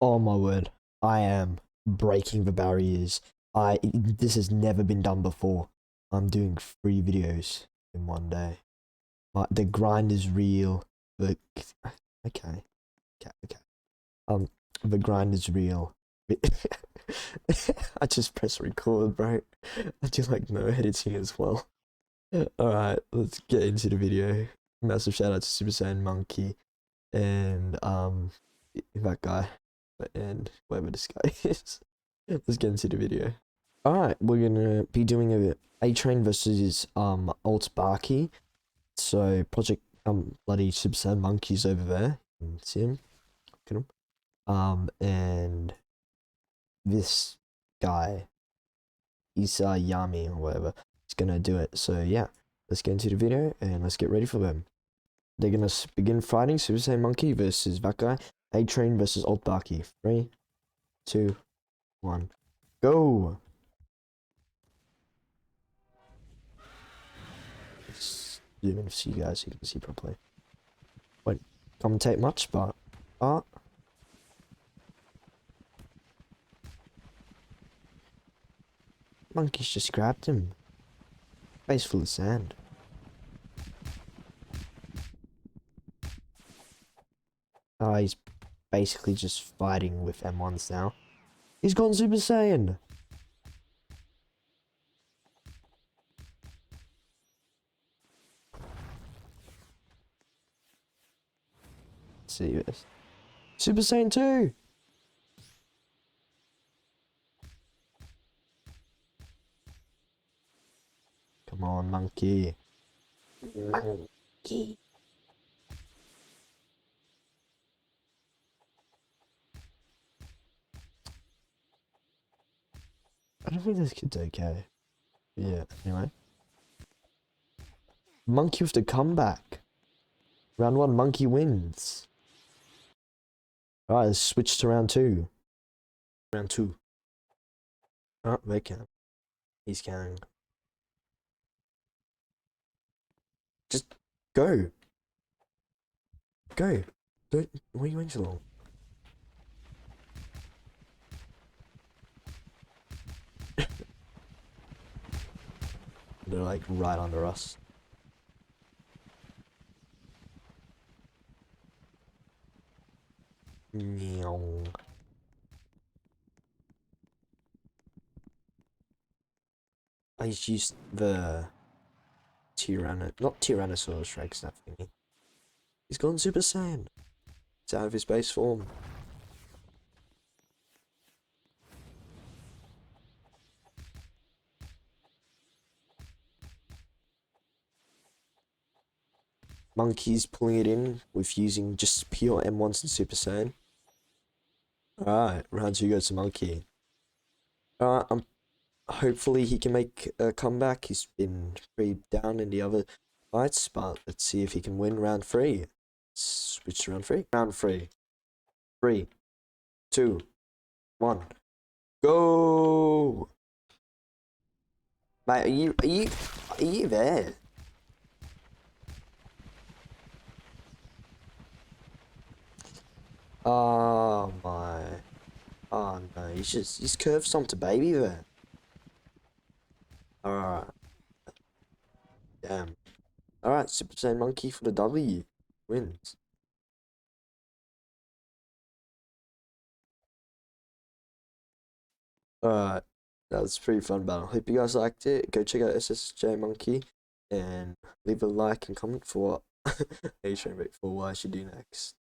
Oh my word, I am breaking the barriers. This has never been done before. I'm doing 3 videos in one day. The grind is real. The okay, okay. The grind is real. I just press record, bro. I do like no editing as well. Alright, let's get into the video. Massive shout out to Supersayienmonkey and that guy and whoever this guy is. Let's get into the video. Alright, we're gonna be doing a train versus alt Baki. So project bloody Supersayienmonkey's over there. You can see him. Look at him. And this guy, he's Yami or whatever. He's gonna do it. So yeah, let's get into the video and let's get ready for them. They're gonna begin fighting Supersayienmonkey versus that guy. A-Train versus alt Baki. 3, 2, 1, go! Let's zoom in to you guys so you can see properly. Won't commentate much, but Monkey's just grabbed him. Face full of sand. He's basically just fighting with M1s now. He's gone Super Saiyan! Let's see this. Super Saiyan 2! Come on, monkey. Monkey. I don't think this kid's okay. Yeah, anyway. Monkey with the comeback. Round 1, monkey wins. Alright, let's switch to round 2. Round 2. Oh, they can. He's carrying. Just go. Go. Don't. Why are you waiting so long? They're like right under us. Meow. I just used the not Tyrannosaurus Rex, that thingy. He's gone Super Saiyan. It's out of his base form. Monkey's pulling it in with using just pure M1s and Super Saiyan. Alright, round 2 goes to Monkey. Hopefully he can make a comeback. He's been pretty down in the other fights, but let's see if he can win round 3. Switch to round 3. Round 3. 3, 2, 1, go! Mate, are you there? Oh my. Oh no, he's curved stomped a baby there. Alright. Damn. Alright, Supersayienmonkey for the W. Wins. Alright. That was a pretty fun battle. Hope you guys liked it. Go check out Supersayienmonkey and leave a like and comment for what A-Train for what I should do next.